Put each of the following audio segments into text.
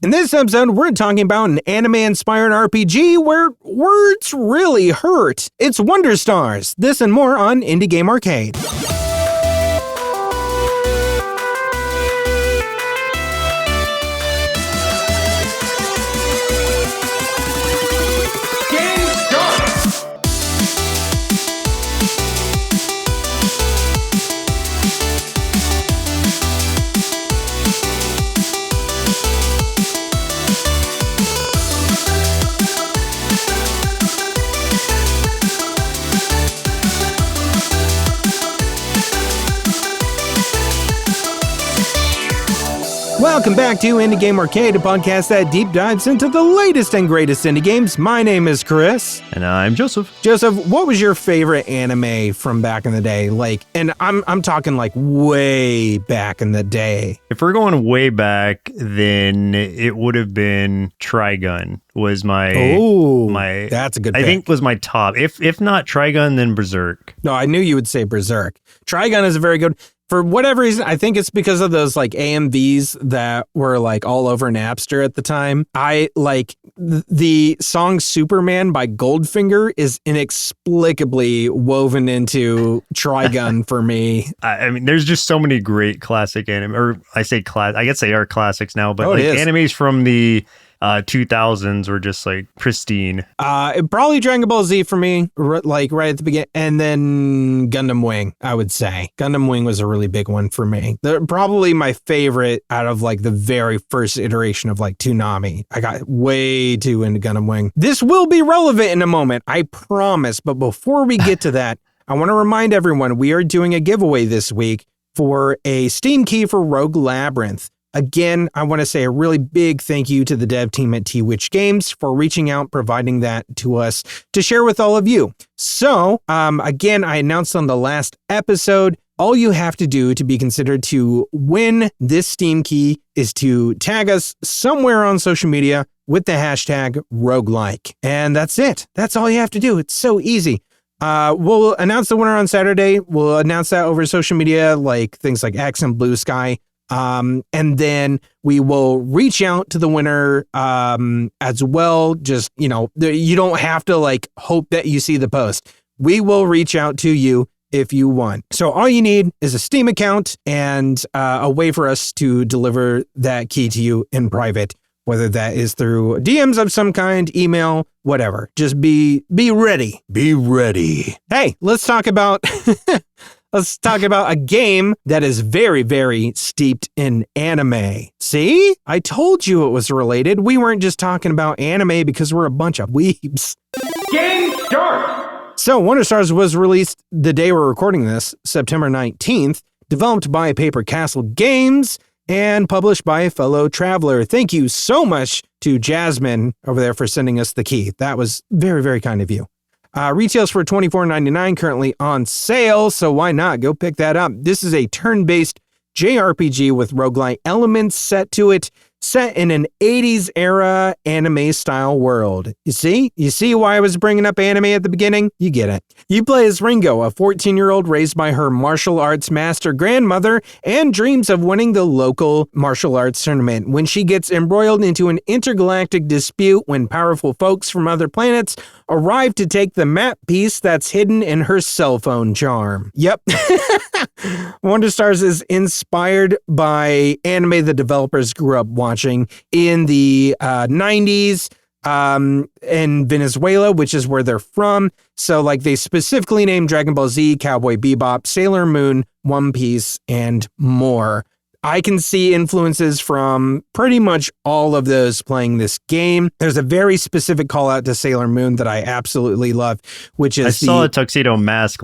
In this episode, we're talking about an anime-inspired RPG where words really hurt. It's Wanderstars. This and more on Indie Game Arcade. Welcome back to Indie Game Arcade, a podcast that deep dives into the latest and greatest indie games. My name is Chris. And I'm Joseph. Joseph, what was your favorite anime from back in the day? And I'm talking like way back in the day. If we're going way back, then it would have been Trigun was my that's a good pick. I think was my top. If not Trigun, then Berserk. No, I knew you would say Berserk. Trigun is a very good. For whatever reason, I think it's because of those like AMVs that were like all over Napster at the time. I like the song Superman by Goldfinger is inexplicably woven into Trigun for me. I mean, there's just so many great classic anime, or I guess they are classics now, but animes from the 2000s were just like pristine. Probably Dragon Ball Z for me, like right at the beginning, and then Gundam Wing. I would say Gundam Wing was a really big one for me. They're probably my favorite out of like the very first iteration of like Toonami. I got way too into Gundam Wing. This will be relevant in a moment, I promise. But before we get to that, I want to remind everyone we are doing a giveaway this week for a Steam key for Rogue Labyrinth. Again, I want to say a really big thank you to the dev team at T-Witch Games for reaching out, providing that to us to share with all of you. So, again, I announced on the last episode, all you have to do to be considered to win this Steam key is to tag us somewhere on social media with the hashtag roguelike. And that's it. That's all you have to do. It's so easy. We'll announce the winner on Saturday. We'll announce that over social media, like things like X and Blue Sky. And then we will reach out to the winner as well. Just, you don't have to like hope that you see the post. We will reach out to you if you won. So all you need is a Steam account and a way for us to deliver that key to you in private, whether that is through DMs of some kind, email, whatever. Just be ready. Be ready. Hey, let's talk about... Let's talk about a game that is very, very steeped in anime. See? I told you it was related. We weren't just talking about anime because we're a bunch of weebs. Game start! So, Wanderstars was released the day we're recording this, September 19th, developed by Paper Castle Games and published by a fellow traveler. Thank you so much to Jasmine over there for sending us the key. That was very, very kind of you. Retails for $24.99, currently on sale, so why not? Go pick that up. This is a turn-based JRPG with roguelike elements set to it, set in an 80s era anime-style world. You see why I was bringing up anime at the beginning? You get it. You play as Ringo, a 14-year-old raised by her martial arts master grandmother and dreams of winning the local martial arts tournament when she gets embroiled into an intergalactic dispute when powerful folks from other planets arrive to take the map piece that's hidden in her cell phone charm. Yep. Wanderstars is inspired by anime the developers grew up watching in the 90s in Venezuela, which is where they're from. So like they specifically named Dragon Ball Z, Cowboy Bebop, Sailor Moon, One Piece, and more. I can see influences from pretty much all of those playing this game. There's a very specific call out to Sailor Moon that I absolutely love, which is I saw a tuxedo mask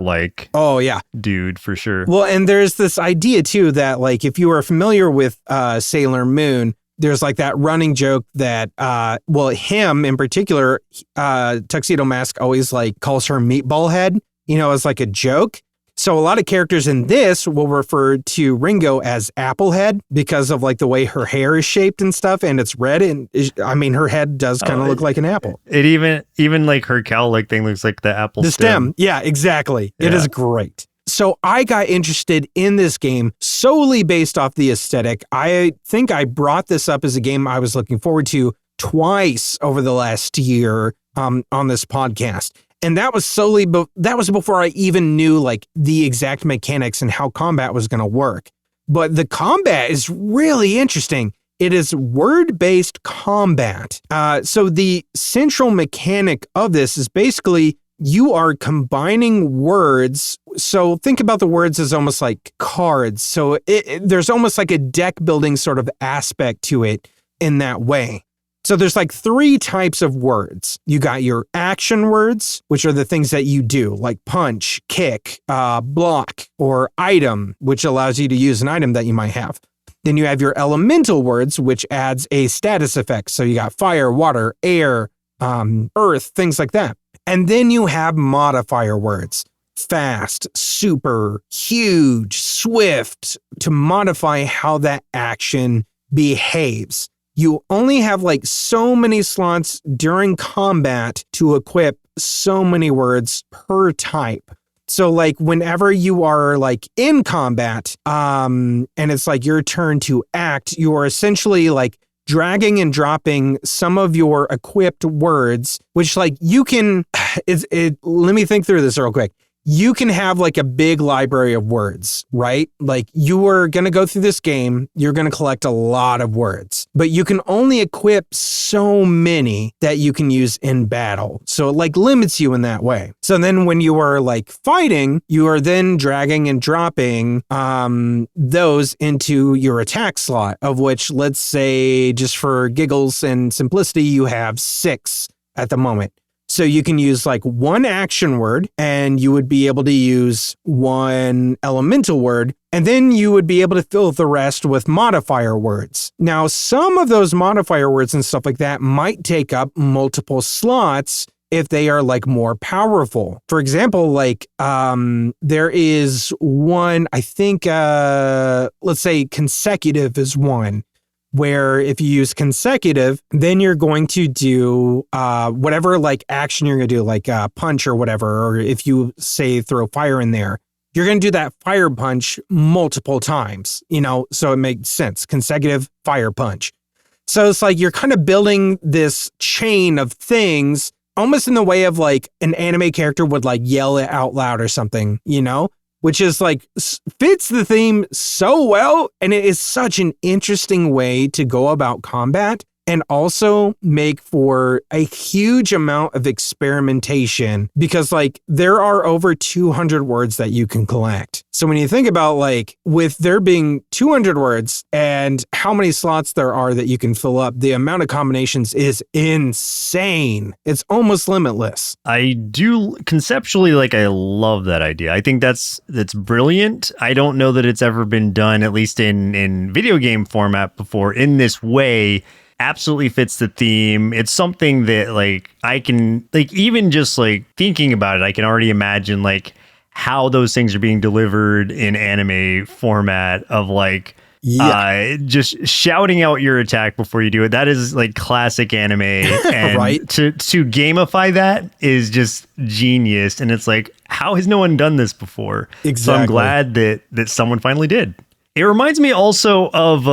oh yeah, dude, for sure. Well, and there's this idea too that like if you are familiar with Sailor Moon, there's like that running joke that him in particular, Tuxedo Mask always like calls her Meatball Head, as like a joke. So a lot of characters in this will refer to Ringo as Applehead because of like the way her hair is shaped and stuff, and it's red. And I mean, her head does kind of look like an apple. It even like her cowl thing looks like the apple stem. Yeah, exactly. Yeah. It is great. So I got interested in this game solely based off the aesthetic. I think I brought this up as a game I was looking forward to twice over the last year on this podcast. And that was that was before I even knew like the exact mechanics and how combat was going to work. But the combat is really interesting. It is word-based combat. So the central mechanic of this is basically you are combining words. So think about the words as almost like cards. So there's almost like a deck building sort of aspect to it in that way. So there's like 3 types of words. You got your action words, which are the things that you do, like punch, kick, block, or item, which allows you to use an item that you might have. Then you have your elemental words, which adds a status effect. So you got fire, water, air, earth, things like that. And then you have modifier words, fast, super, huge, swift, to modify how that action behaves. You only have like so many slots during combat to equip so many words per type. So like whenever you are like in combat, and it's like your turn to act, you are essentially like dragging and dropping some of your equipped words, which like you can, let me think through this real quick. You can have like a big library of words, right? Like you are going to go through this game, you're going to collect a lot of words, but you can only equip so many that you can use in battle. So it like limits you in that way. So then when you are like fighting, you are then dragging and dropping those into your attack slot, of which, let's say, just for giggles and simplicity, you have 6 at the moment. So you can use like 1 action word, and you would be able to use 1 elemental word, and then you would be able to fill the rest with modifier words. Now, some of those modifier words and stuff like that might take up multiple slots if they are like more powerful. For example, like there is one, I think, let's say consecutive is one, where if you use consecutive, then you're going to do whatever like action you're going to do, like punch or whatever, or if you say throw fire in there, you're going to do that fire punch multiple times, so it makes sense. Consecutive fire punch. So it's like you're kind of building this chain of things almost in the way of like an anime character would like yell it out loud or something, which is like fits the theme so well. And it is such an interesting way to go about combat and also make for a huge amount of experimentation, because like there are over 200 words that you can collect. So when you think about like with there being 200 words and how many slots there are that you can fill up, the amount of combinations is insane. It's almost limitless. I do conceptually, like, I love that idea. I think that's brilliant. I don't know that it's ever been done, at least in video game format before, in this way. Absolutely fits the theme. It's something that like I can like, even just like thinking about it, I can already imagine like how those things are being delivered in anime format of like just shouting out your attack before you do it. That is like classic anime. And right? To gamify that is just genius. And it's like, how has no one done this before? Exactly. So I'm glad that someone finally did. It reminds me also of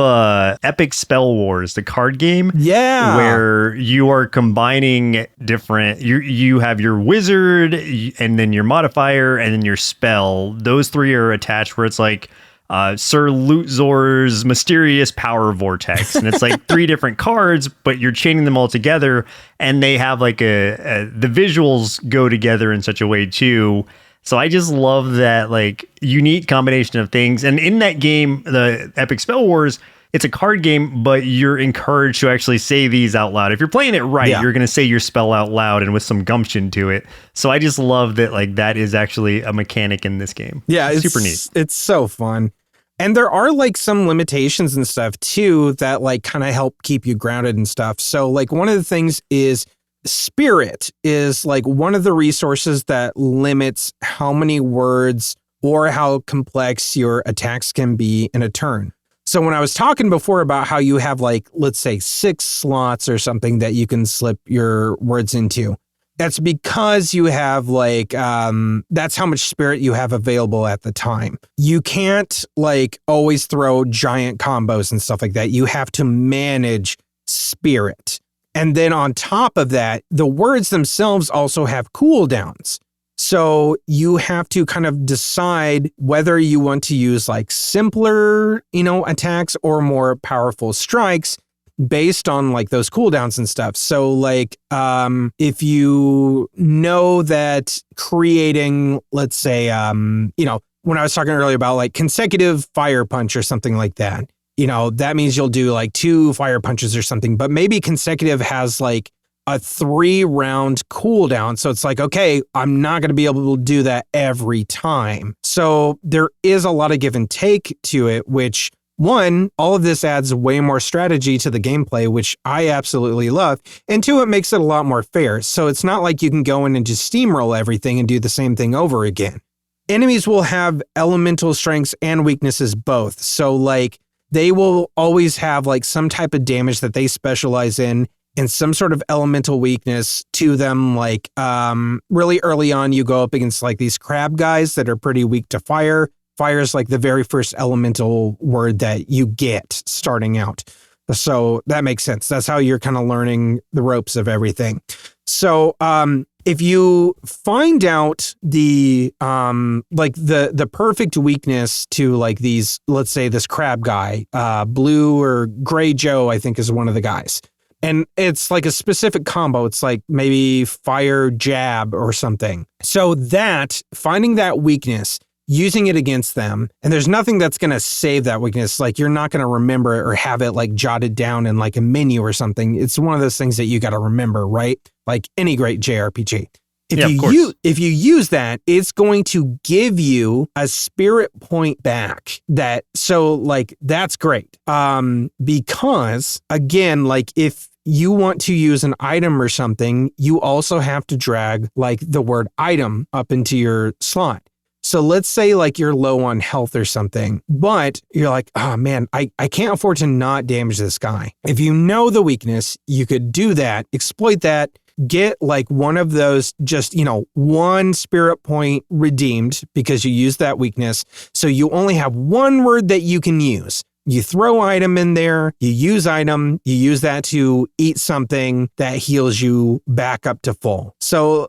Epic Spell Wars, the card game. Yeah. Where you are combining different, you have your wizard and then your modifier and then your spell. Those 3 are attached where it's like Sir Lutzor's Mysterious Power Vortex. And it's like 3 different cards, but you're chaining them all together. And they have like the visuals go together in such a way too. So I just love that like unique combination of things. And in that game, the Epic Spell Wars, it's a card game, but you're encouraged to actually say these out loud. If you're playing it right, you're going to say your spell out loud and with some gumption to it. So I just love that like that is actually a mechanic in this game. Yeah, it's super neat. It's so fun. And there are like some limitations and stuff too that like kind of help keep you grounded and stuff. So like one of the things is spirit is like one of the resources that limits how many words or how complex your attacks can be in a turn. So when I was talking before about how you have like, let's say 6 slots or something that you can slip your words into, That's because you have like, that's how much spirit you have available at the time. You can't like always throw giant combos and stuff like that. You have to manage spirit. And then on top of that, the words themselves also have cooldowns. So you have to kind of decide whether you want to use like simpler, attacks or more powerful strikes based on like those cooldowns and stuff. So like, if you know that creating, let's say, when I was talking earlier about like consecutive fire punch or something like that, that means you'll do like 2 fire punches or something, but maybe consecutive has like a 3-round cooldown. So it's like, okay, I'm not going to be able to do that every time. So there is a lot of give and take to it, which one, all of this adds way more strategy to the gameplay, which I absolutely love. And 2, it makes it a lot more fair. So it's not like you can go in and just steamroll everything and do the same thing over again. Enemies will have elemental strengths and weaknesses both. So like they will always have like some type of damage that they specialize in and some sort of elemental weakness to them. Like really early on, you go up against like these crab guys that are pretty weak to fire. Fire is like the very first elemental word that you get starting out. So that makes sense. That's how you're kind of learning the ropes of everything. So if you find out the the perfect weakness to like these, let's say this crab guy, Blue or Gray Joe, I think is one of the guys. And it's like a specific combo. It's like maybe fire jab or something. So that finding that weakness, using it against them, and there's nothing that's going to save that weakness. Like you're not going to remember it or have it like jotted down in like a menu or something. It's one of those things that you got to remember, right? Like any great JRPG. If you use that, it's going to give you a spirit point back. So that's great. Because again, like if you want to use an item or something, you also have to drag like the word item up into your slot. So let's say like you're low on health or something, but you're like, oh man, I can't afford to not damage this guy. If you know the weakness, you could do that, exploit that, get like one of those, just, one spirit point redeemed because you used that weakness. So you only have one word that you can use. You throw item in there, you use item, you use that to eat something that heals you back up to full. So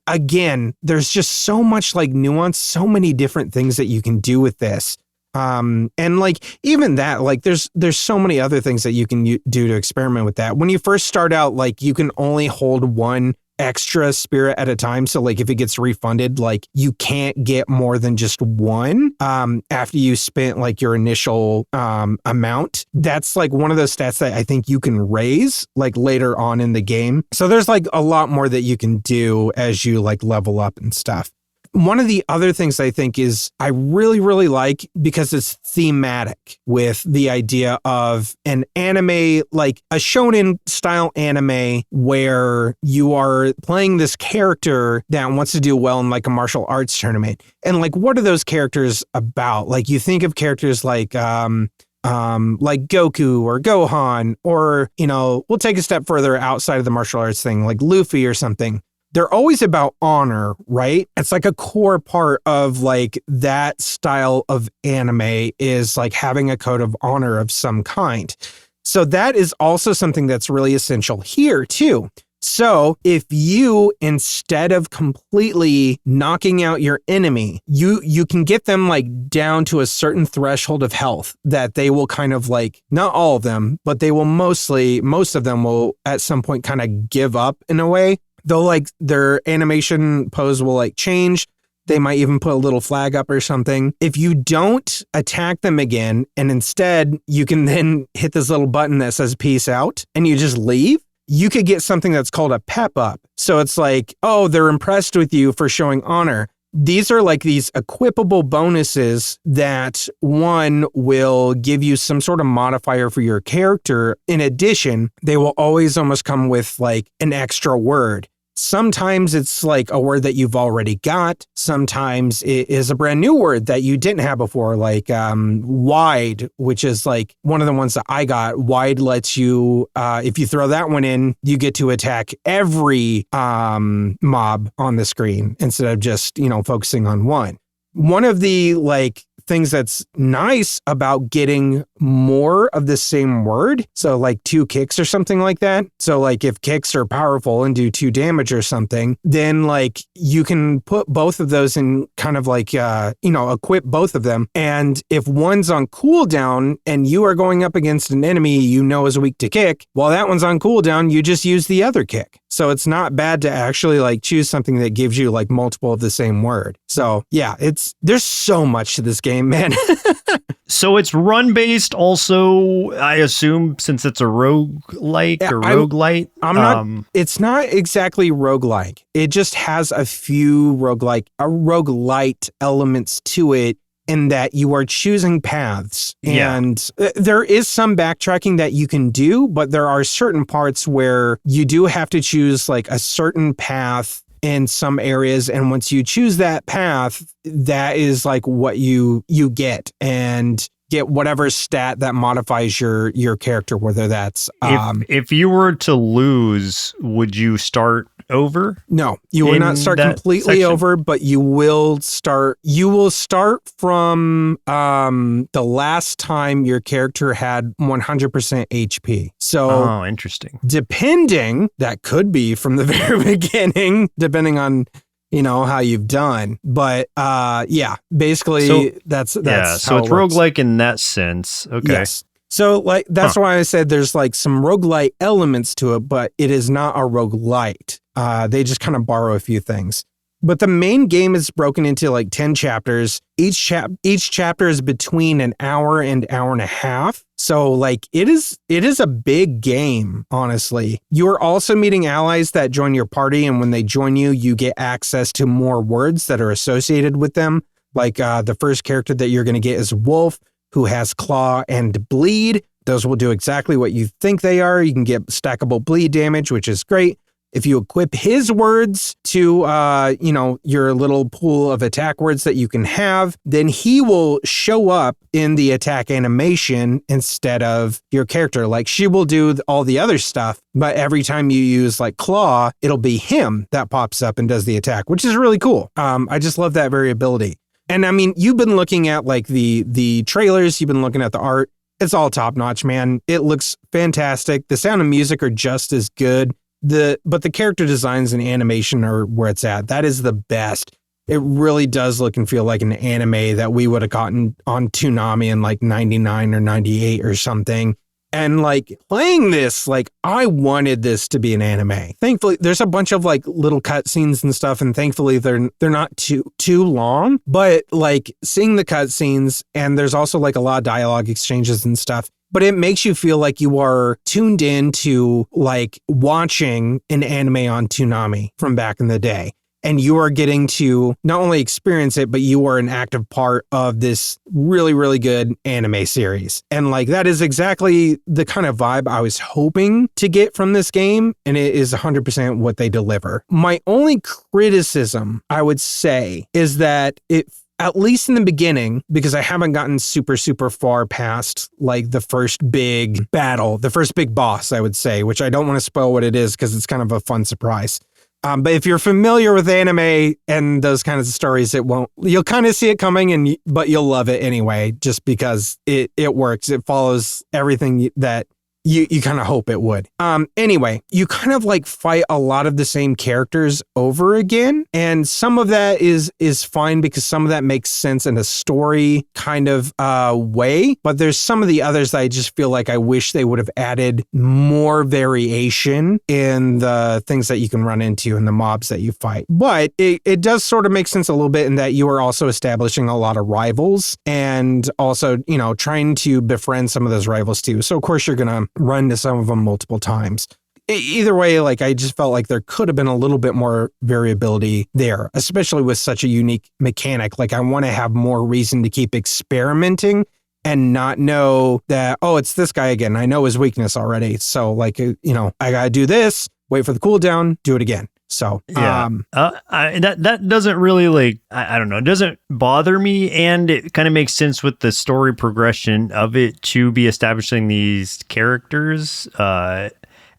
again, there's just so much like nuance, so many different things that you can do with this. And like even that, like there's so many other things that you can do to experiment with that. When you first start out, like you can only hold one extra spirit at a time. So like if it gets refunded, like you can't get more than just one after you spent like your initial amount. That's like one of those stats that I think you can raise like later on in the game. So there's like a lot more that you can do as you like level up and stuff. One of the other things I think is I really, really like, because it's thematic with the idea of an anime, like a shonen style anime where you are playing this character that wants to do well in like a martial arts tournament. And like, what are those characters about? Like you think of characters like Goku or Gohan, or, we'll take a step further outside of the martial arts thing, like Luffy or something. They're always about honor, right? It's like a core part of like that style of anime is like having a code of honor of some kind. So that is also something that's really essential here too. So if you, instead of completely knocking out your enemy, you can get them like down to a certain threshold of health that they will kind of like, not all of them, but they will most of them will at some point kind of give up in a way. They'll like their animation pose will like change. They might even put a little flag up or something. If you don't attack them again, and instead you can then hit this little button that says peace out and you just leave, you could get something that's called a pep up. So it's like, oh, they're impressed with you for showing honor. These are like these equipable bonuses that one will give you some sort of modifier for your character. In addition, they will always almost come with like an extra word. Sometimes it's like a word that you've already got. Sometimes it is a brand new word that you didn't have before, like wide, which is like one of the ones that I got. Wide lets you, if you throw that one in, you get to attack every mob on the screen instead of just, focusing on one. One of the like things that's nice about getting more of the same word, so like 2 kicks or something like that. So like if kicks are powerful and do 2 damage or something, then like you can put both of those in kind of like, equip both of them. And if one's on cooldown and you are going up against an enemy is weak to kick, while that one's on cooldown, you just use the other kick. So it's not bad to actually like choose something that gives you like multiple of the same word. So yeah, there's so much to this game, man. So it's run based also, I assume, since it's a roguelike or roguelite. It's not exactly roguelike. It just has a few roguelite elements to it, in that you are choosing paths. And there is some backtracking that you can do, but there are certain parts where you do have to choose like a certain path in some areas. And once you choose that path, that is like what you get, and get whatever stat that modifies your character, whether that's if you were to lose, would you start over? No, you will not start completely over, but you will start from the last time your character had 100% HP. So interesting. Depending, that could be from the very beginning, depending on how you've done. But basically that's so how it's roguelike in that sense. Okay. Yes. So like that's why I said there's like some roguelite elements to it, but it is not a roguelite. They just kind of borrow a few things. But the main game is broken into like 10 chapters. Each chapter is between an hour and hour and a half. So like it is a big game, honestly. You are also meeting allies that join your party, and when they join you, you get access to more words that are associated with them. Like the first character that you're going to get is Wolf, who has Claw and Bleed. Those will do exactly what you think they are. You can get stackable bleed damage, which is great. If you equip his words to, your little pool of attack words that you can have, then he will show up in the attack animation instead of your character. Like she will do all the other stuff, but every time you use like Claw, it'll be him that pops up and does the attack, which is really cool. I just love that variability. And I mean, you've been looking at like the trailers, you've been looking at the art. It's all top notch, man. It looks fantastic. The sound and music are just as good. But the character designs and animation are where it's at. That is the best. It really does look and feel like an anime that we would have gotten on Toonami in like 99 or 98 or something. And like playing this, like I wanted this to be an anime. Thankfully, there's a bunch of like little cutscenes and stuff, and thankfully they're not too long. But like seeing the cutscenes, and there's also like a lot of dialogue exchanges and stuff. But it makes you feel like you are tuned in to like watching an anime on Toonami from back in the day. And you are getting to not only experience it, but you are an active part of this really, really good anime series. And like, that is exactly the kind of vibe I was hoping to get from this game. And it is 100% what they deliver. My only criticism, I would say, is that at least in the beginning, because I haven't gotten super, super far past like the first big battle, the first big boss, I would say, which I don't want to spoil what it is because it's kind of a fun surprise. But if you're familiar with anime and those kinds of stories, you'll kind of see it coming, but you'll love it anyway, just because it works. It follows everything that you kind of hope it would. Anyway, you kind of like fight a lot of the same characters over again. And some of that is fine because some of that makes sense in a story kind of way. But there's some of the others that I just feel like I wish they would have added more variation in the things that you can run into and the mobs that you fight. But it does sort of make sense a little bit in that you are also establishing a lot of rivals and also, trying to befriend some of those rivals too. So of course you're going to run to some of them multiple times. Either way, like I just felt like there could have been a little bit more variability there, especially with such a unique mechanic. Like I want to have more reason to keep experimenting and not know that, oh, it's this guy again. I know his weakness already. So like, I got to do this, wait for the cooldown, do it again. So, that doesn't really like, I don't know, it doesn't bother me. And it kind of makes sense with the story progression of it to be establishing these characters,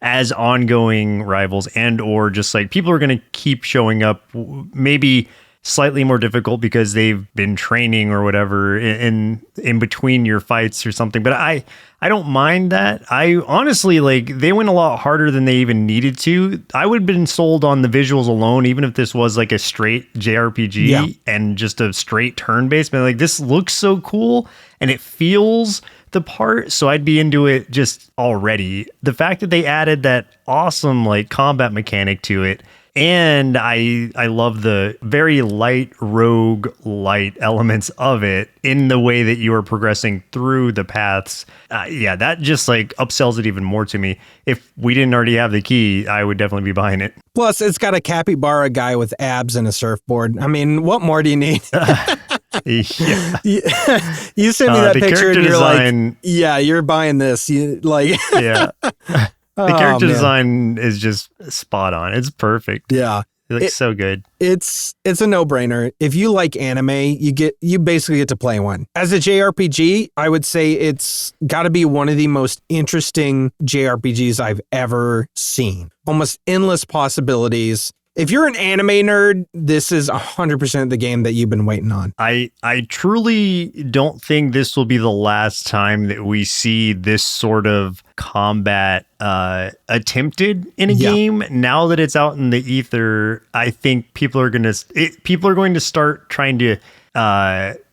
as ongoing rivals, and or just like people are going to keep showing up, maybe slightly more difficult because they've been training or whatever in between your fights or something. But I don't mind that. I honestly, like, they went a lot harder than they even needed to. I would have been sold on the visuals alone, even if this was like a straight JRPG and just a straight turn-based. But like, this looks so cool and it feels the part, so I'd be into it just already. The fact that they added that awesome like combat mechanic to it, and I love the very light rogue light elements of it in the way that you are progressing through the paths. That just like upsells it even more to me. If we didn't already have the key, I would definitely be buying it. Plus, it's got a capybara guy with abs and a surfboard. I mean, what more do you need? You sent me that picture and you're like, yeah, you're buying this. You like, yeah. The character design is just spot on. It's perfect. Yeah. It looks so good. It's a no-brainer. If you like anime, you basically get to play one. As a JRPG, I would say it's got to be one of the most interesting JRPGs I've ever seen. Almost endless possibilities. If you're an anime nerd, this is 100% the game that you've been waiting on. I truly don't think this will be the last time that we see this sort of combat attempted in a game. Now that it's out in the ether, I think people are going to start trying to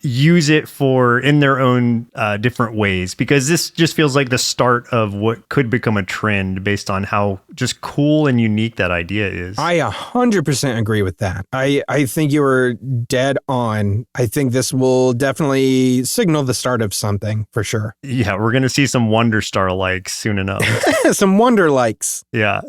use it in their own different ways, because this just feels like the start of what could become a trend based on how just cool and unique that idea is. I 100% agree with that. I think you were dead on. I think this will definitely signal the start of something for sure. Yeah, we're going to see some Wanderstar likes soon enough. Some Wonder likes. Yeah.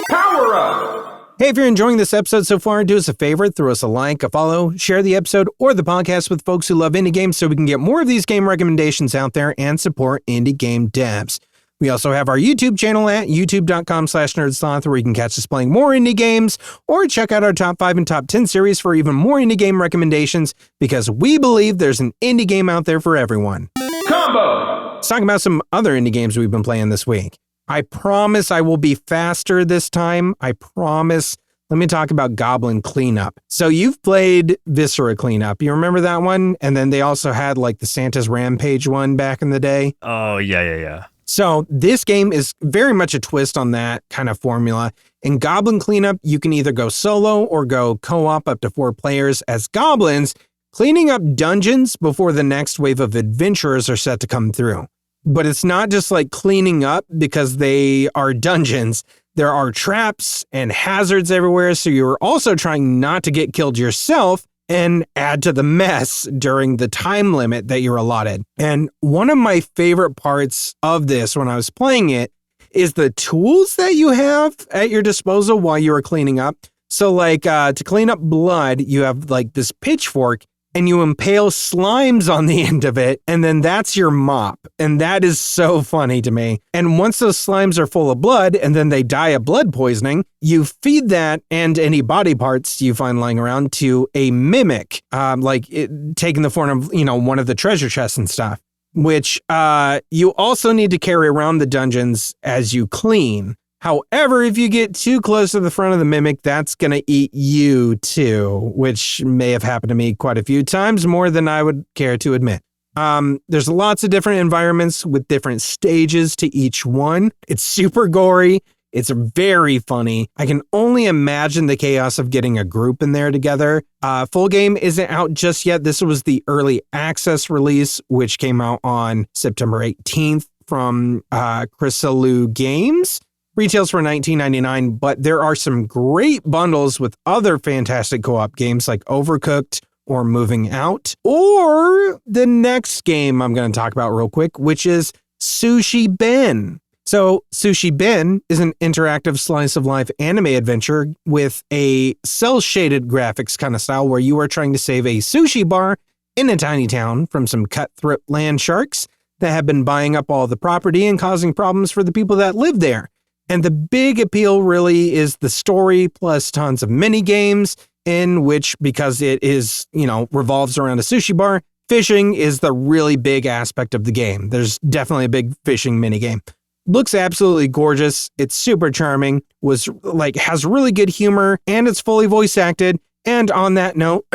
Power up! Hey, if you're enjoying this episode so far, do us a favor, throw us a like, a follow, share the episode or the podcast with folks who love indie games so we can get more of these game recommendations out there and support indie game devs. We also have our YouTube channel at youtube.com/nerdsloth where you can catch us playing more indie games, or check out our top 5 and top 10 series for even more indie game recommendations, because we believe there's an indie game out there for everyone. Combo! Let's talk about some other indie games we've been playing this week. I promise I will be faster this time. I promise. Let me talk about Goblin Cleanup. So you've played Viscera Cleanup. You remember that one? And then they also had like the Santa's Rampage one back in the day. Oh, yeah. So this game is very much a twist on that kind of formula. In Goblin Cleanup, you can either go solo or go co-op up to 4 players as goblins, cleaning up dungeons before the next wave of adventurers are set to come through. But it's not just like cleaning up because they are dungeons. There are traps and hazards everywhere, so you're also trying not to get killed yourself and add to the mess during the time limit that you're allotted. And one of my favorite parts of this when I was playing it is the tools that you have at your disposal while you are cleaning up. So like to clean up blood, you have like this pitchfork and you impale slimes on the end of it, and then that's your mop. And that is so funny to me. And once those slimes are full of blood and then they die of blood poisoning, you feed that and any body parts you find lying around to a mimic, taking the form of, one of the treasure chests and stuff, which you also need to carry around the dungeons as you clean. However, if you get too close to the front of the mimic, that's going to eat you too, which may have happened to me quite a few times, more than I would care to admit. There's lots of different environments with different stages to each one. It's super gory. It's very funny. I can only imagine the chaos of getting a group in there together. Full game isn't out just yet. This was the early access release, which came out on September 18th from Chrysalu Games. Retails for $19.99, but there are some great bundles with other fantastic co-op games like Overcooked or Moving Out, or the next game I'm going to talk about real quick, which is Sushi Ben. So Sushi Ben is an interactive slice of life anime adventure with a cel-shaded graphics kind of style where you are trying to save a sushi bar in a tiny town from some cutthroat land sharks that have been buying up all the property and causing problems for the people that live there. And the big appeal really is the story plus tons of mini games in which, because it is, revolves around a sushi bar, fishing is the really big aspect of the game. There's definitely a big fishing mini game. Looks absolutely gorgeous. It's super charming, has really good humor, and it's fully voice acted. And on that note,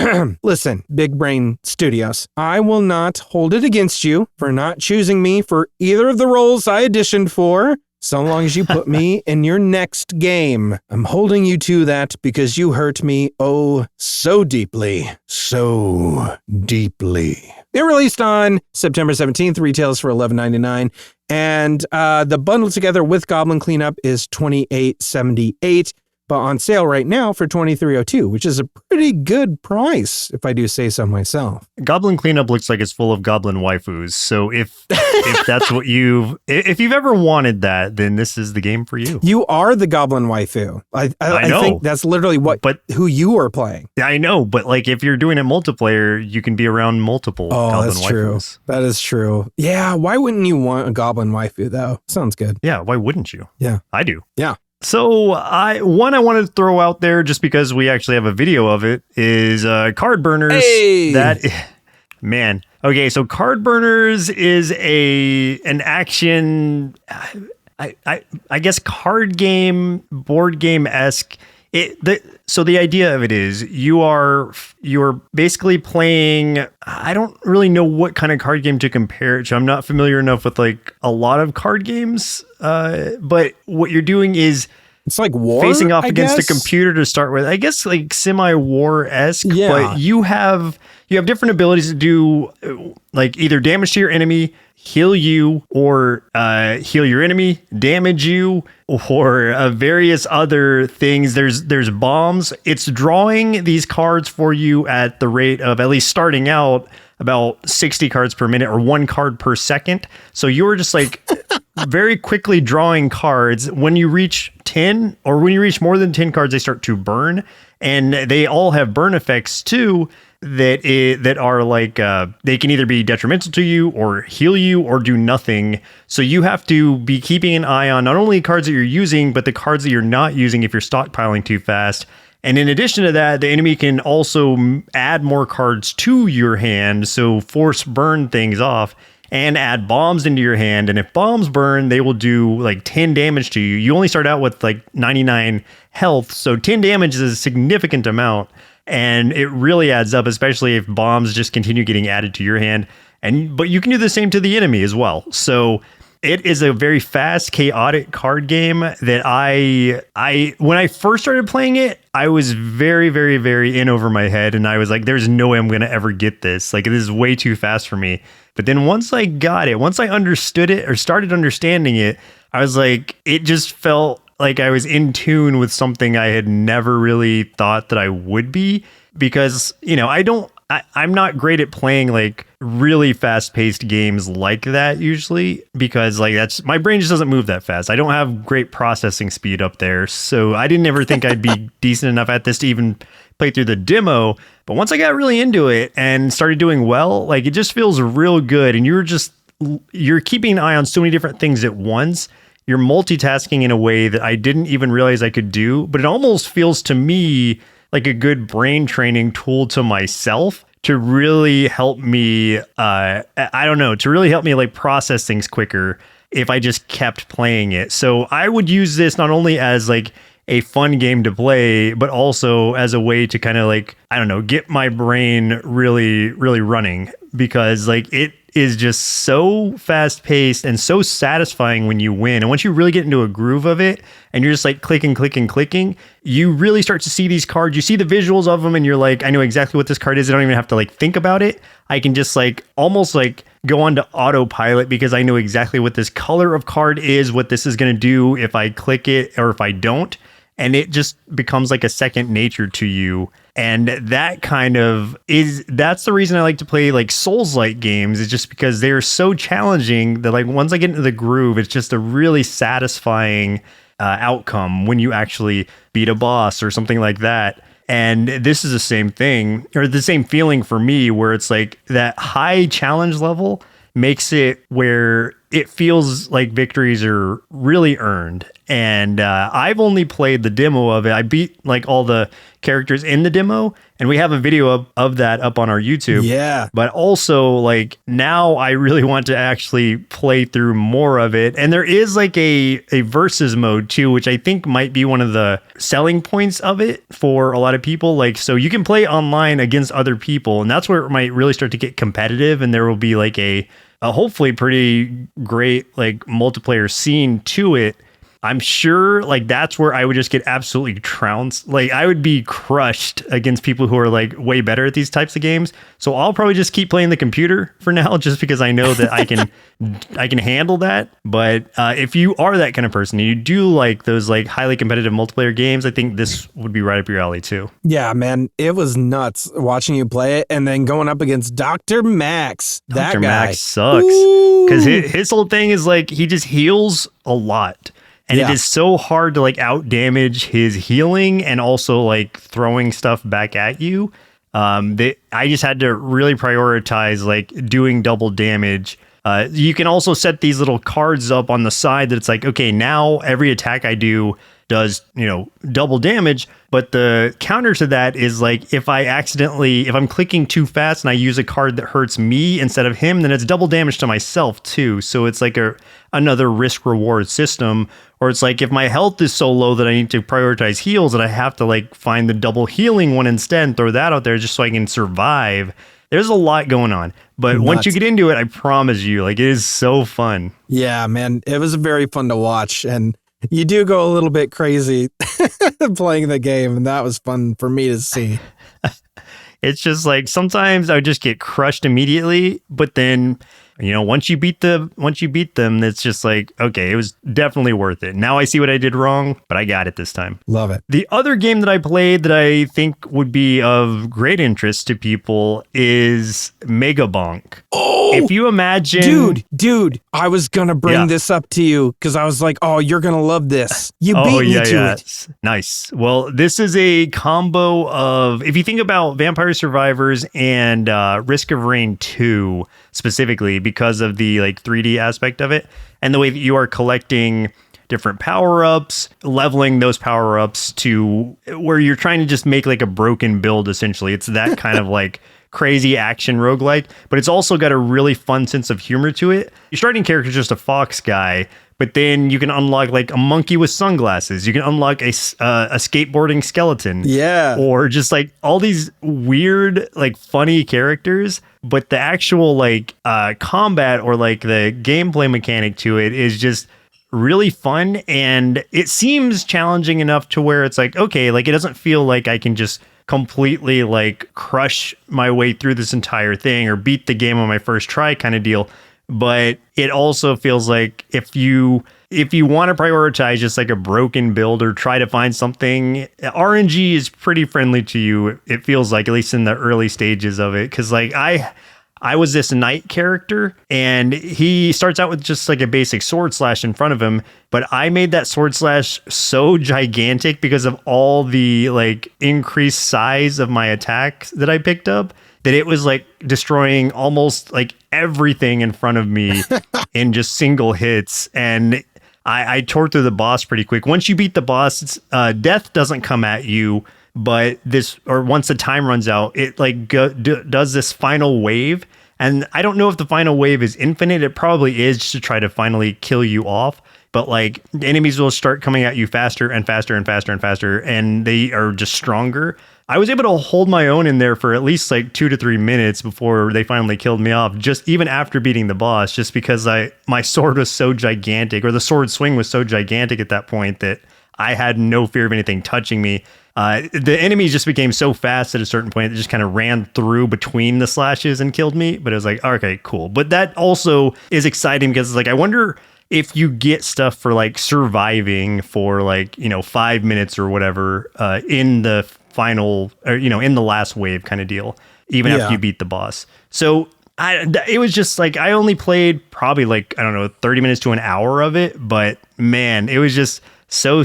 listen, Big Brain Studios, I will not hold it against you for not choosing me for either of the roles I auditioned for, so long as you put me in your next game. I'm holding you to that because you hurt me oh so deeply. So deeply. They released on September 17th, retails for $11.99, and the bundle together with Goblin Cleanup is $28.78. But on sale right now for $23.02, which is a pretty good price, if I do say so myself. Goblin Cleanup looks like it's full of goblin waifus. So if that's what if you've ever wanted that, then this is the game for you. You are the goblin waifu. I know. think that's literally who you are playing. I know, but if you're doing a multiplayer, you can be around multiple goblin that's waifus. True. That is true. Yeah, why wouldn't you want a goblin waifu though? Sounds good. Yeah, why wouldn't you? Yeah. I do. Yeah. So I wanted to throw out there just because we actually have a video of it is Cardburners. Hey! Man. Okay, so Cardburners is an action I guess card game, board game-esque. So the idea of it is you're basically playing, I don't really know what kind of card game to compare it to. I'm not familiar enough with a lot of card games. But what you're doing is it's like war, facing off against a computer to start with. I guess semi-war-esque, but you have different abilities to do either damage to your enemy, heal you, or heal your enemy, damage you, or various other things. There's bombs. It's drawing these cards for you at the rate of, at least starting out, about 60 cards per minute or 1 card per second. So you're just very quickly drawing cards. When you reach 10 or when you reach more than 10 cards, they start to burn, and they all have burn effects too that are they can either be detrimental to you or heal you or do nothing. So you have to be keeping an eye on not only cards that you're using, but the cards that you're not using if you're stockpiling too fast. And in addition to that, the enemy can also add more cards to your hand, so force burn things off, and add bombs into your hand. And if bombs burn, they will do 10 damage to you. You only start out with 99 health, so 10 damage is a significant amount. And it really adds up, especially if bombs just continue getting added to your hand. But you can do the same to the enemy as well. So it is a very fast, chaotic card game that I when I first started playing it, I was very, very, very in over my head. And I was like, there's no way I'm going to ever get this. This is way too fast for me. But then once I got it, once I understood it or started understanding it, I was like, it just felt like I was in tune with something I had never really thought that I would be, because, I'm not great at playing really fast paced games like that usually, because that's, my brain just doesn't move that fast. I don't have great processing speed up there. So I didn't ever think I'd be decent enough at this to even play through the demo. But once I got really into it and started doing well, it just feels real good. And you're keeping an eye on so many different things at once. You're multitasking in a way that I didn't even realize I could do, but it almost feels to me like a good brain training tool to myself to really help me, to really help me process things quicker if I just kept playing it. So I would use this not only as a fun game to play, but also as a way to kind of get my brain really, really running, because it is just so fast paced and so satisfying when you win. And once you really get into a groove of it and you're just clicking, you really start to see these cards. You see the visuals of them and you're like, I know exactly what this card is. I don't even have to think about it. I can just almost go on to autopilot, because I know exactly what this color of card is, what this is going to do if I click it or if I don't. And it just becomes a second nature to you. And that that's the reason I like to play Souls-like games, is just because they're so challenging that once I get into the groove, it's just a really satisfying outcome when you actually beat a boss or something like that. And this is the same thing, or the same feeling for me, where it's that high challenge level makes it where it feels like victories are really earned. And I've only played the demo of it. I beat like all the characters in the demo, and we have a video of that up on our YouTube. Yeah. But also, like, now I really want to actually play through more of it. And there is like a versus mode too, which I think might be one of the selling points of it for a lot of people. Like, so you can play online against other people, and that's where it might really start to get competitive, and there will be like a hopefully pretty great like multiplayer scene to it. I'm sure like that's where I would just get absolutely trounced. Like I would be crushed against people who are like way better at these types of games. So I'll probably just keep playing the computer for now, just because I know that I can handle that. But if you are that kind of person and you do like those like highly competitive multiplayer games, I think this would be right up your alley too. Yeah, man, it was nuts watching you play it, and then going up against Dr. Max. That Dr. guy Max sucks because his whole thing is like he just heals a lot. And it is so hard to like out damage his healing and also like throwing stuff back at you. I just had to really prioritize like doing double damage. You can also set these little cards up on the side that it's like, okay, now every attack I do does, double damage. But the counter to that is like, if I'm clicking too fast and I use a card that hurts me instead of him, then it's double damage to myself too. So it's like another risk reward system. Or it's like if my health is so low that I need to prioritize heals, that I have to like find the double healing one instead and throw that out there just so I can survive. There's a lot going on, but once you get into it, I promise you, like it is so fun. Yeah, man, it was very fun to watch, and you do go a little bit crazy playing the game, and that was fun for me to see. It's just like sometimes I would just get crushed immediately, but then once you beat them, it's just like, okay, it was definitely worth it. Now I see what I did wrong, but I got it this time. Love it. The other game that I played that I think would be of great interest to people is Megabonk. Oh, if you imagine, dude, I was gonna bring this up to you because I was like, oh, you're gonna love this. You beat me to it. Nice. Well, this is a combo of, if you think about Vampire Survivors and Risk of Rain 2 specifically, because of the like 3D aspect of it and the way that you are collecting different power-ups, leveling those power-ups to where you're trying to just make like a broken build, essentially. It's that kind of like crazy action roguelike, but it's also got a really fun sense of humor to it. Your starting character is just a fox guy, but then you can unlock like a monkey with sunglasses. You can unlock a skateboarding skeleton. Yeah. Or just like all these weird, like funny characters. But the actual like combat or like the gameplay mechanic to it is just really fun. And it seems challenging enough to where it's like, okay, like it doesn't feel like I can just completely like crush my way through this entire thing or beat the game on my first try kind of deal. But it also feels like if you want to prioritize just like a broken build or try to find something, RNG is pretty friendly to you. It feels like, at least in the early stages of it. Cause like I was this knight character and he starts out with just like a basic sword slash in front of him. But I made that sword slash so gigantic because of all the like increased size of my attack that I picked up, that it was like destroying almost like everything in front of me in just single hits. And I tore through the boss pretty quick. Once you beat the boss, death doesn't come at you, but once the time runs out, it like does this final wave. And I don't know if the final wave is infinite. It probably is, just to try to finally kill you off. But like the enemies will start coming at you faster and faster and faster and faster, and they are just stronger. I was able to hold my own in there for at least like 2 to 3 minutes before they finally killed me off, just even after beating the boss, just because my sword was so gigantic, or the sword swing was so gigantic at that point that I had no fear of anything touching me. The enemies just became so fast at a certain point, it just kind of ran through between the slashes and killed me. But it was like, okay, cool. But that also is exciting because it's like, I wonder if you get stuff for like surviving for like, 5 minutes or whatever in the final, or in the last wave kind of deal, even after you beat the boss. So it was just like, I only played probably like, I don't know, 30 minutes to an hour of it, but man, it was just so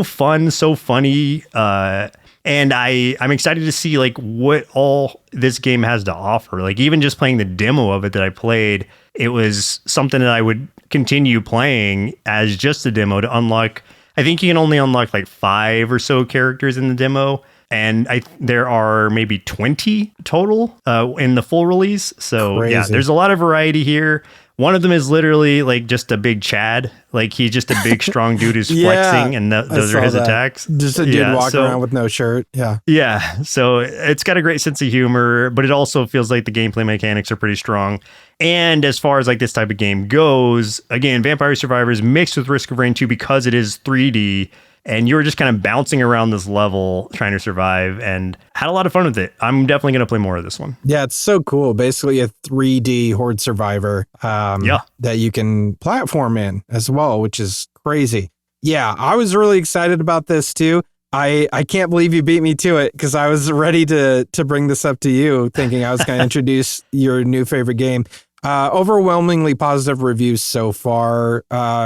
fun, so funny. And I'm excited to see like what all this game has to offer. Like even just playing the demo of it that I played, it was something that I would continue playing as just a demo to unlock. I think you can only unlock like 5 or so characters in the demo. And there are maybe 20 total in the full release. So Crazy. yeah, there's a lot of variety here. One of them is literally like just a big Chad. Like he's just a big, strong dude who's flexing, and those are his attacks. Just a dude walking around with no shirt. Yeah. Yeah. So it's got a great sense of humor, but it also feels like the gameplay mechanics are pretty strong. And as far as like this type of game goes, again, Vampire Survivors mixed with Risk of Rain 2 because it is 3D. And you were just kind of bouncing around this level trying to survive and had a lot of fun with it. I'm definitely going to play more of this one. Yeah, it's so cool. Basically a 3D horde survivor that you can platform in as well, which is crazy. Yeah, I was really excited about this too. I can't believe you beat me to it because I was ready to bring this up to you thinking I was going to introduce your new favorite game. Overwhelmingly positive reviews so far,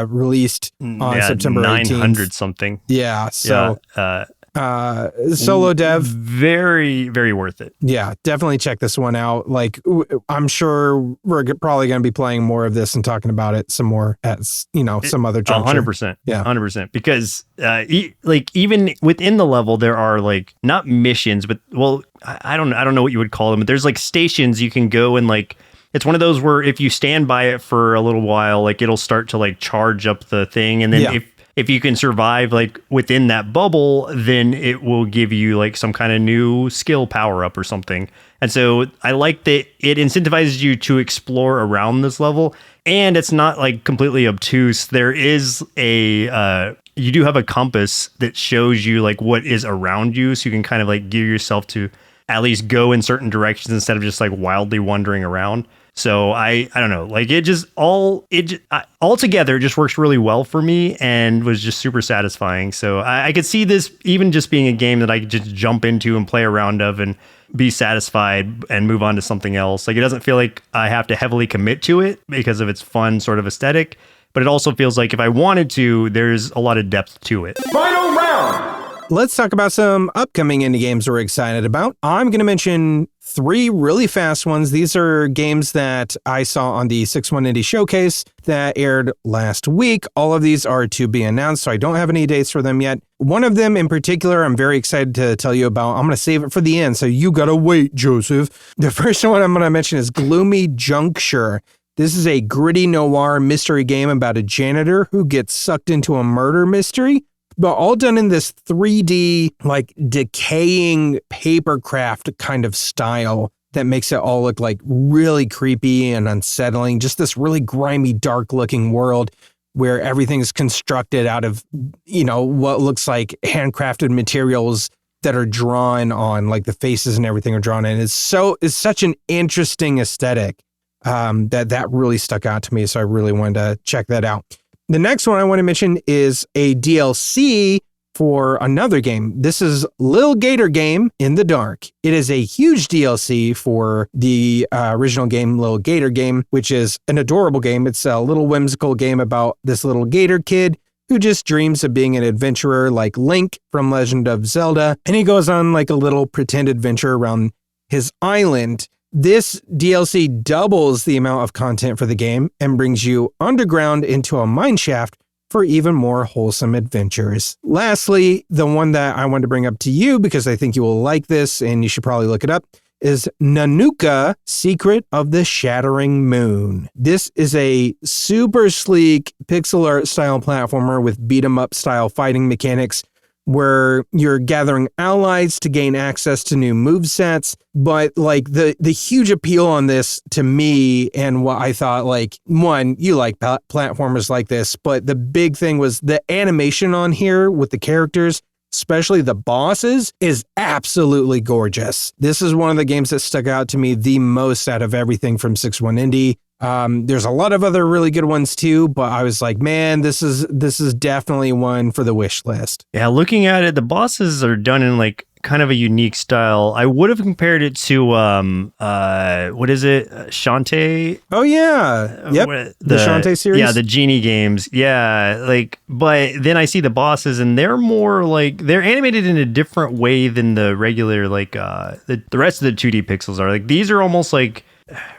released on September 18th. 900 something. Yeah. So, solo dev. Very, very worth it. Yeah, definitely check this one out. Like, I'm sure we're probably going to be playing more of this and talking about it some more at, some other juncture. 100%. Yeah. 100%. Because, even within the level, there are like, not missions, but, well, I don't know what you would call them, but there's like stations you can go and like, it's one of those where if you stand by it for a little while, like it'll start to like charge up the thing. And then if you can survive like within that bubble, then it will give you like some kind of new skill power up or something. And so I like that it incentivizes you to explore around this level. And it's not like completely obtuse. There is you do have a compass that shows you like what is around you. So you can kind of like gear yourself to at least go in certain directions instead of just like wildly wandering around. So I don't know, like altogether it just works really well for me and was just super satisfying. So I could see this even just being a game that I could just jump into and play around of and be satisfied and move on to something else. Like it doesn't feel like I have to heavily commit to it because of its fun sort of aesthetic, but it also feels like if I wanted to, there's a lot of depth to it. Final round! Let's talk about some upcoming indie games we're excited about. I'm going to mention 3 really fast ones. These are games that I saw on the 6-1 Indie Showcase that aired last week. All of these are to be announced, so I don't have any dates for them yet. One of them in particular, I'm very excited to tell you about. I'm going to save it for the end, so you got to wait, Joseph. The first one I'm going to mention is Gloomy Juncture. This is a gritty noir mystery game about a janitor who gets sucked into a murder mystery, but all done in this 3D, like decaying papercraft kind of style that makes it all look like really creepy and unsettling. Just this really grimy, dark looking world where everything is constructed out of, what looks like handcrafted materials that are drawn on, like the faces and everything are drawn in. It's such an interesting aesthetic that really stuck out to me. So I really wanted to check that out. The next one I want to mention is a DLC for another game. This is Lil Gator Game in the Dark. It is a huge DLC for the original game, Lil Gator Game, which is an adorable game. It's a little whimsical game about this little gator kid who just dreams of being an adventurer like Link from Legend of Zelda. And he goes on like a little pretend adventure around his island. This DLC doubles the amount of content for the game and brings you underground into a mineshaft for even more wholesome adventures. Lastly, the one that I wanted to bring up to you because I think you will like this and you should probably look it up is Nanuka, Secret of the Shattering Moon. This is a super sleek pixel art style platformer with beat 'em up style fighting mechanics where you're gathering allies to gain access to new movesets. But like the huge appeal on this to me and what I thought, like, one, you like platformers like this, but the big thing was the animation on here with the characters, especially the bosses, is absolutely gorgeous. This is one of the games that stuck out to me the most out of everything from 6-1 Indie. There's a lot of other really good ones too, but I was like, man, this is definitely one for the wish list. Yeah, looking at it, the bosses are done in like kind of a unique style. I would have compared it to what is it? Shantae? Oh yeah. Yep. The Shantae series? Yeah, the Genie games. Yeah, like, but then I see the bosses and they're more like they're animated in a different way than the regular like the rest of the 2D pixels are. Like these are almost like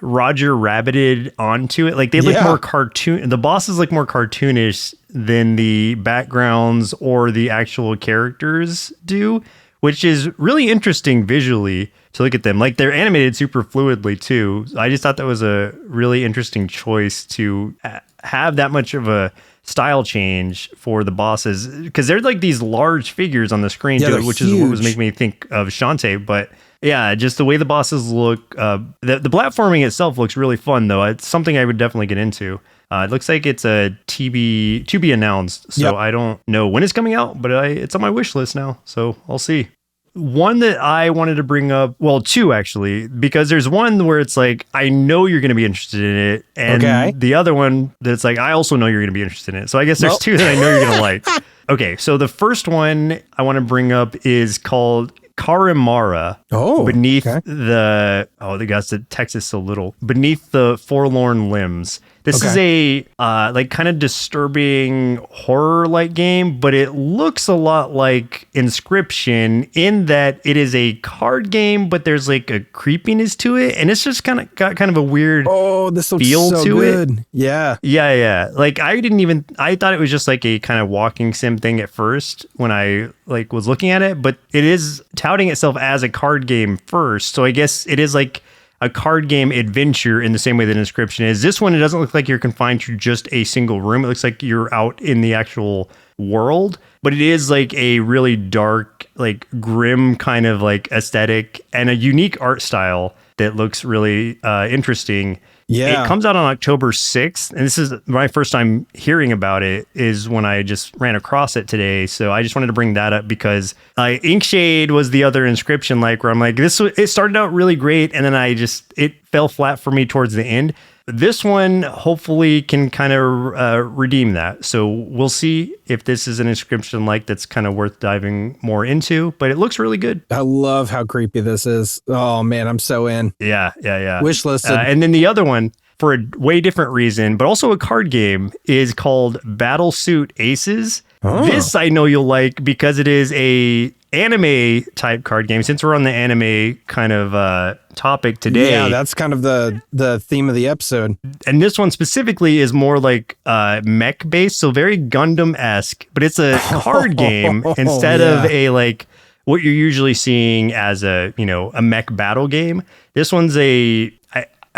Roger Rabbited onto it. Like they look more cartoon. The bosses look more cartoonish than the backgrounds or the actual characters do, which is really interesting visually to look at them. Like they're animated super fluidly too. I just thought that was a really interesting choice to have that much of a style change for the bosses, because they're like these large figures on the screen too, which is what was making me think of Shantae. But yeah, just the way the bosses look, the platforming itself looks really fun though. It's something I would definitely get into. It looks like it's a to be announced, so I don't know when it's coming out, but it's on my wish list now, so I'll see. One that I wanted to bring up, well, two actually, because there's one where it's like, I know you're going to be interested in it. And the other one that's like, I also know you're going to be interested in it. So I guess there's two that I know you're going to like. Okay. So the first one I want to bring up is called Carimara. Beneath the guys, the text is so little. Beneath the Forlorn Limbs. This is a like kind of disturbing horror-like game, but it looks a lot like Inscription in that it is a card game, but there's like a creepiness to it, and it's just got kind of a weird this looks feel so to good. it. Yeah. Like I thought it was just like a kind of walking sim thing at first when I like was looking at it, but it is touting itself as a card game first, so I guess it is like a card game adventure in the same way that Inscription is. This one, it doesn't look like you're confined to just a single room. It looks like you're out in the actual world, but it is like a really dark, like grim kind of like aesthetic and a unique art style that looks really interesting. Yeah. It comes out on October 6th, and this is my first time hearing about it is when I just ran across it today. So I just wanted to bring that up because Inkshade was the other Inscription, like where I'm like, it started out really great, and then it fell flat for me towards the end. This one hopefully can kind of redeem that. So we'll see if this is an Inscription like that's kind of worth diving more into, but it looks really good. I love how creepy this is. Oh man, I'm so in. Yeah. Wish listed. And then the other one, for a way different reason, but also a card game, is called Battlesuit Aces. This I know you'll like because it is a anime type card game. Since we're on the anime kind of topic today, yeah, that's kind of the theme of the episode. And this one specifically is more like mech based, so very Gundam-esque, but it's a card game instead of a like what you're usually seeing as a mech battle game. This one's a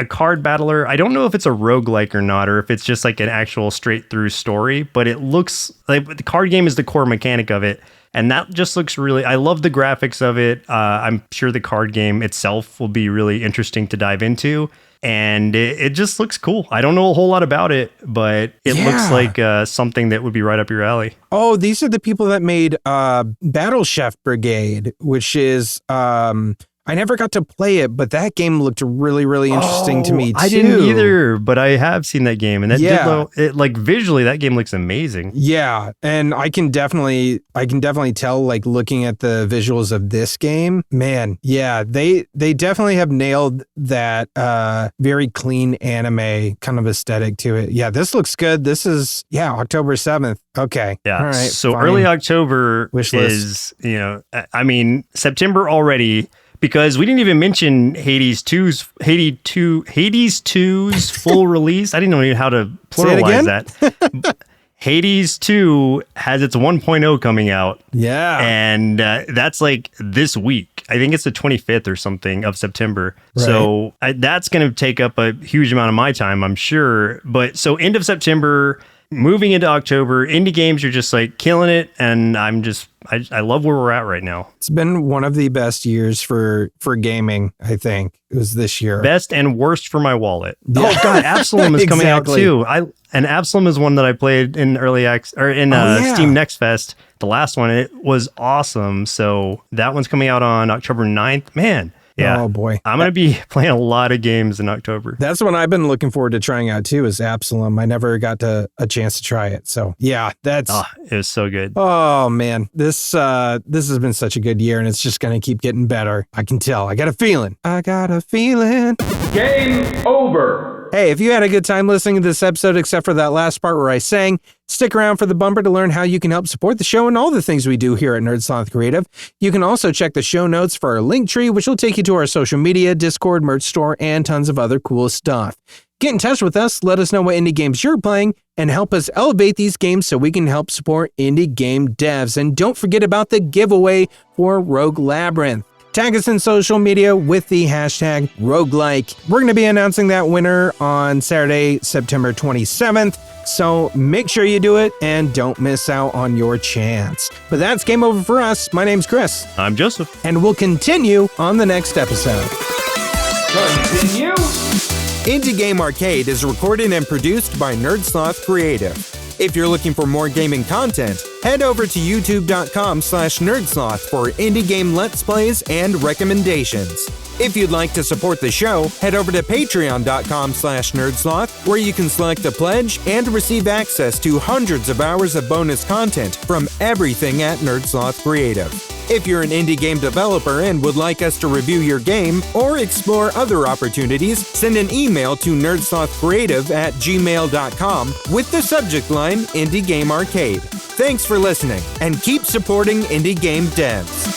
card battler. I don't know if it's a roguelike or not, or if it's just like an actual straight through story, but it looks like the card game is the core mechanic of it. And that just looks really, I love the graphics of it. I'm sure the card game itself will be really interesting to dive into. And it just looks cool. I don't know a whole lot about it, but it looks like something that would be right up your alley. Oh, these are the people that made Battle Chef Brigade, which is... I never got to play it, but that game looked really, really interesting to me too. I didn't either, but I have seen that game, and that like visually, that game looks amazing. Yeah, and I can definitely tell, like looking at the visuals of this game, man. Yeah, they definitely have nailed that very clean anime kind of aesthetic to it. Yeah, this looks good. This is October 7th. Okay. Yeah. All right, so fine. Early October is September already. Because we didn't even mention Hades 2's full release. I didn't know how to pluralize that. Hades 2 has its 1.0 coming out. Yeah. And that's like this week. I think it's the 25th or something of September. Right. So that's going to take up a huge amount of my time, I'm sure. But so end of September, moving into October, indie games are just like killing it. And I love where we're at right now. It's been one of the best years for gaming, I think. It was this year. Best and worst for my wallet. Yeah. Oh God, Absalom is coming out too. And Absalom is one that I played in Steam Next Fest, the last one. It was awesome. So that one's coming out on October 9th. Man. Yeah. Oh boy. I'm going to be playing a lot of games in October. That's one I've been looking forward to trying out too, is Absalom. I never got a chance to try it. So yeah, it was so good. Oh man, this has been such a good year, and it's just going to keep getting better. I can tell. I got a feeling. Game over. Hey, if you had a good time listening to this episode, except for that last part where I sang, stick around for the bumper to learn how you can help support the show and all the things we do here at Nerd Sloth Creative. You can also check the show notes for our link tree, which will take you to our social media, Discord, merch store, and tons of other cool stuff. Get in touch with us, let us know what indie games you're playing, and help us elevate these games so we can help support indie game devs. And don't forget about the giveaway for Rogue Labyrinth. Tag us in social media with the hashtag roguelike. We're going to be announcing that winner on Saturday, September 27th. So make sure you do it and don't miss out on your chance. But that's game over for us. My name's Chris. I'm Joseph. And we'll continue on the next episode. Continue. Indie Game Arcade is recorded and produced by Nerd Sloth Creative. If you're looking for more gaming content, head over to youtube.com/nerdsloth for indie game let's plays and recommendations. If you'd like to support the show, head over to patreon.com/nerdsloth, where you can select a pledge and receive access to hundreds of hours of bonus content from everything at Nerd Sloth Creative. If you're an indie game developer and would like us to review your game or explore other opportunities, send an email to nerdslothcreative@gmail.com with the subject line Indie Game Arcade. Thanks for listening, and keep supporting indie game devs.